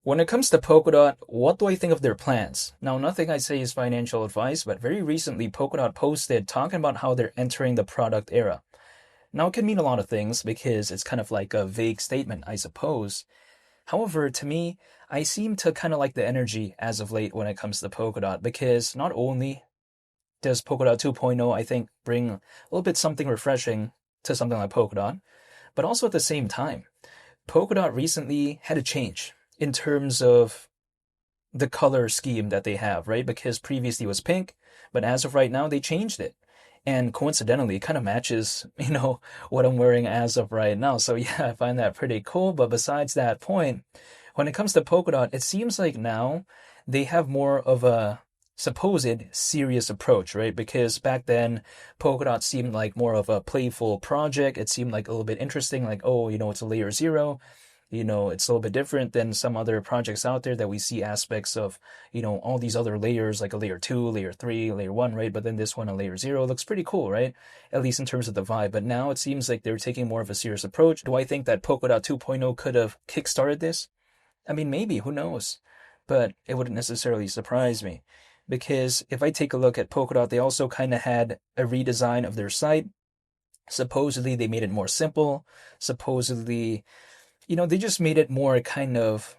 When it comes to Polkadot, what do I think of their plans? Now, nothing I say is financial advice, but very recently, Polkadot posted talking about how they're entering the product era. Now, it can mean a lot of things because it's kind of like a vague statement, I suppose. However, to me, I seem to kind of like the energy as of late when it comes to Polkadot because not only does Polkadot 2.0, I think, bring a little bit something refreshing to something like Polkadot, but also at the same time, Polkadot recently had a change in terms of the color scheme that they have, right? Because previously it was pink, but as of right now, they changed it. And coincidentally, it kind of matches, what I'm wearing as of right now. So yeah, I find that pretty cool. But besides that point, when it comes to Polkadot, it seems like now they have more of a supposed serious approach, right? Because back then, Polkadot seemed like more of a playful project. It seemed like a little bit interesting, like, oh, it's a layer zero. It's a little bit different than some other projects out there that we see aspects of, all these other layers, like a layer two, layer three, layer one, right? But then this one, a layer zero, looks pretty cool, right? At least in terms of the vibe. But now it seems like they're taking more of a serious approach. Do I think that Polkadot 2.0 could have kickstarted this? I mean, maybe, who knows? But it wouldn't necessarily surprise me. Because if I take a look at Polkadot, they also kind of had a redesign of their site. Supposedly, they made it more simple. Supposedly, they just made it more kind of,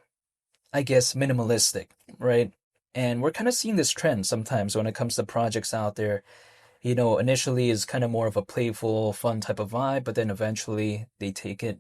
I guess, minimalistic, right? And we're kind of seeing this trend sometimes when it comes to projects out there. Initially is kind of more of a playful, fun type of vibe, but then eventually they take it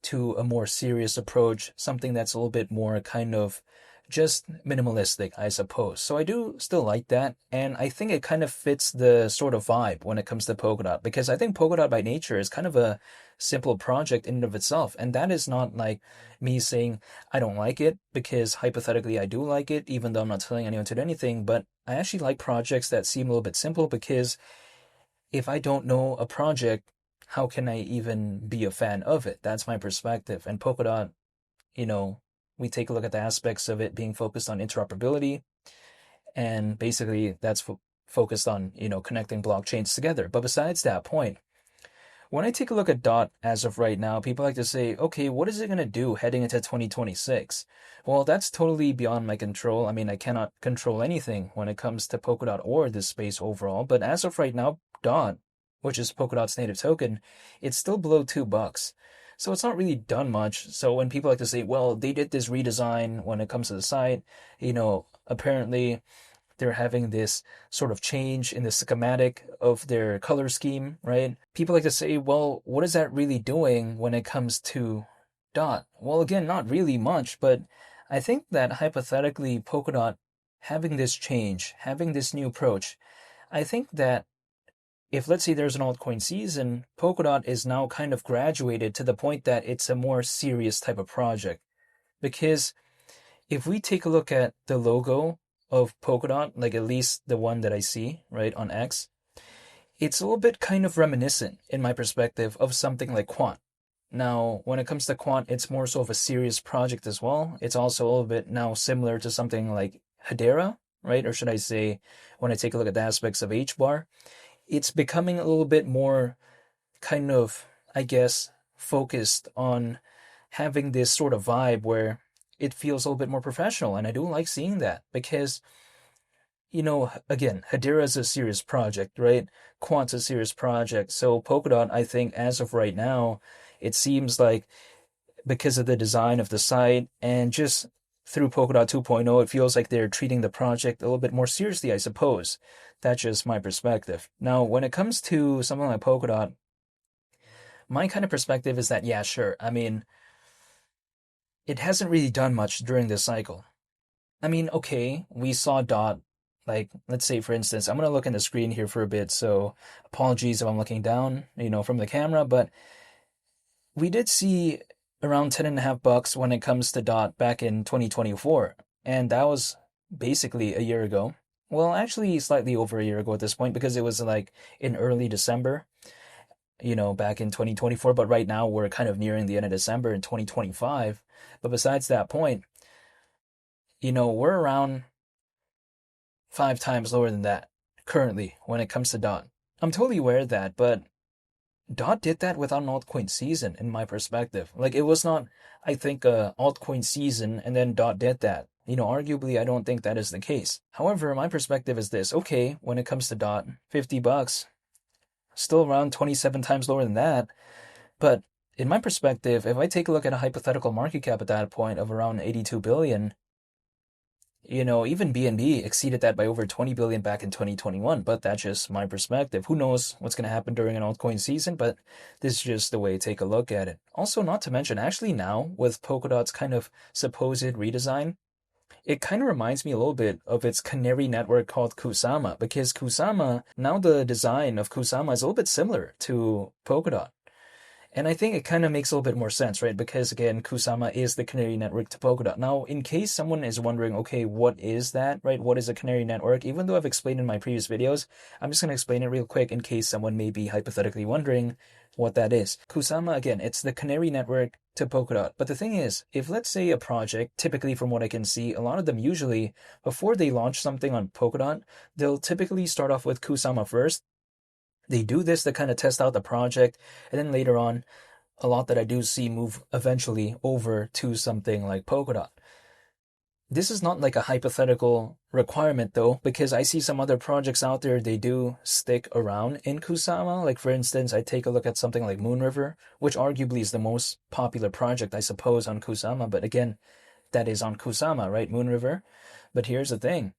to a more serious approach, something that's a little bit more kind of just minimalistic, I suppose. So I do still like that, and I think it kind of fits the sort of vibe when it comes to Polkadot, because I think Polkadot by nature is kind of a simple project in and of itself, and that is not like me saying I don't like it, because hypothetically I do like it, even though I'm not telling anyone to do anything, but I actually like projects that seem a little bit simple because if I don't know a project, how can I even be a fan of it? That's my perspective. And Polkadot, you know, we take a look at the aspects of it being focused on interoperability, and basically that's focused on, connecting blockchains together. But besides that point, when I take a look at DOT as of right now, people like to say, okay, what is it going to do heading into 2026? Well, that's totally beyond my control. I mean, I cannot control anything when it comes to Polkadot or this space overall. But as of right now, DOT, which is Polkadot's native token, it's still below $2. So it's not really done much. So when people like to say, well, they did this redesign when it comes to the site, apparently they're having this sort of change in the schematic of their color scheme, right? People like to say, well, what is that really doing when it comes to Dot? Well, again, not really much, but I think that hypothetically, Polkadot having this change, having this new approach, I think that if let's say there's an altcoin season, Polkadot is now kind of graduated to the point that it's a more serious type of project. Because if we take a look at the logo of Polkadot, like at least the one that I see, right, on X, it's a little bit kind of reminiscent, in my perspective, of something like Quant. Now, when it comes to Quant, it's more so of a serious project as well. It's also a little bit now similar to something like Hedera, right? Or should I say, when I take a look at the aspects of HBAR, it's becoming a little bit more kind of, I guess, focused on having this sort of vibe where it feels a little bit more professional. And I do like seeing that because, again, Hedera is a serious project, right? Quant's a serious project. So Polkadot, I think, as of right now, it seems like because of the design of the site and just through Polkadot 2.0, it feels like they're treating the project a little bit more seriously, I suppose. That's just my perspective. Now, when it comes to something like Polkadot, my kind of perspective is that, yeah, sure. I mean, it hasn't really done much during this cycle. I mean, okay, we saw Dot, like, let's say, for instance, I'm going to look in the screen here for a bit, so apologies if I'm looking down, from the camera, but we did see around 10 and a half bucks when it comes to Dot back in 2024, and that was basically a year ago. Well, actually, slightly over a year ago at this point, because it was like in early December, back in 2024, but right now we're kind of nearing the end of December in 2025. But besides that point, we're around 5 times lower than that currently when it comes to Dot. I'm totally aware of that, but Dot did that without an altcoin season, in my perspective. Like, it was not, I think, a altcoin season and then Dot did that. Arguably, I don't think that is the case. However, my perspective is this. Okay, when it comes to Dot, $50, still around 27 times lower than that. But in my perspective, if I take a look at a hypothetical market cap at that point of around 82 billion, even BNB exceeded that by over 20 billion back in 2021, but that's just my perspective. Who knows what's going to happen during an altcoin season, but this is just the way to take a look at it. Also, not to mention, actually now, with Polkadot's kind of supposed redesign, it kind of reminds me a little bit of its canary network called Kusama, because Kusama, now the design of Kusama is a little bit similar to Polkadot. And I think it kind of makes a little bit more sense, right? Because again, Kusama is the canary network to Polkadot. Now, in case someone is wondering, okay, what is that, right? What is a canary network? Even though I've explained in my previous videos, I'm just going to explain it real quick in case someone may be hypothetically wondering what that is. Kusama, again, it's the canary network to Polkadot. But the thing is, if let's say a project, typically from what I can see, a lot of them usually, before they launch something on Polkadot, they'll typically start off with Kusama first. They do this to kind of test out the project, and then later on, a lot that I do see move eventually over to something like Polkadot. This is not like a hypothetical requirement though, because I see some other projects out there, they do stick around in Kusama. Like for instance, I take a look at something like Moonriver, which arguably is the most popular project, I suppose, on Kusama. But again, that is on Kusama, right? Moonriver. But here's the thing.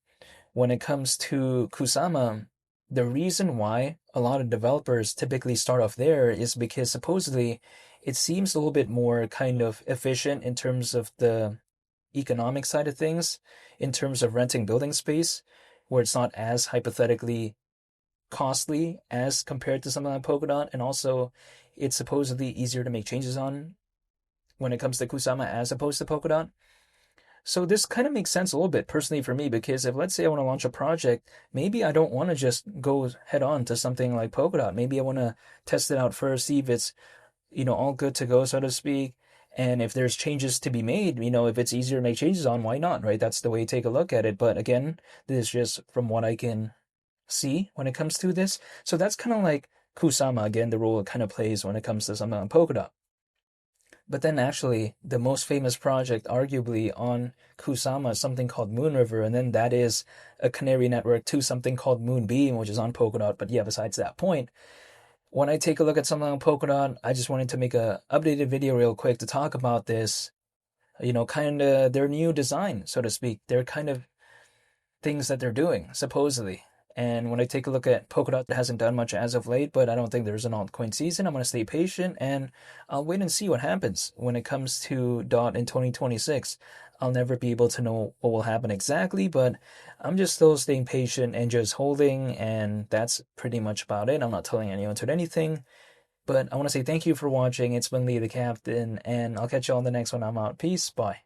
When it comes to Kusama, the reason why a lot of developers typically start off there is because supposedly it seems a little bit more kind of efficient in terms of the economic side of things, in terms of renting building space, where it's not as hypothetically costly as compared to something like Polkadot, and also it's supposedly easier to make changes on when it comes to Kusama as opposed to Polkadot. So this kind of makes sense a little bit personally for me, because if let's say I want to launch a project, maybe I don't want to just go head on to something like Polkadot. Maybe I want to test it out first, see if it's, all good to go, so to speak. And if there's changes to be made, if it's easier to make changes on, why not, right? That's the way to take a look at it. But again, this is just from what I can see when it comes to this. So that's kind of like Kusama, again, the role it kind of plays when it comes to something like Polkadot. But then actually, the most famous project, arguably, on Kusama is something called Moonriver, and then that is a canary network to something called Moonbeam, which is on Polkadot. But yeah, besides that point, when I take a look at something on Polkadot, I just wanted to make a updated video real quick to talk about this, kind of their new design, so to speak. Their kind of things that they're doing, supposedly. And when I take a look at Polkadot, it hasn't done much as of late, but I don't think there's an altcoin season. I'm going to stay patient and I'll wait and see what happens when it comes to DOT in 2026. I'll never be able to know what will happen exactly, but I'm just still staying patient and just holding, and that's pretty much about it. I'm not telling anyone to do anything, but I want to say thank you for watching. It's been Lee the Captain, and I'll catch you on the next one. I'm out. Peace. Bye.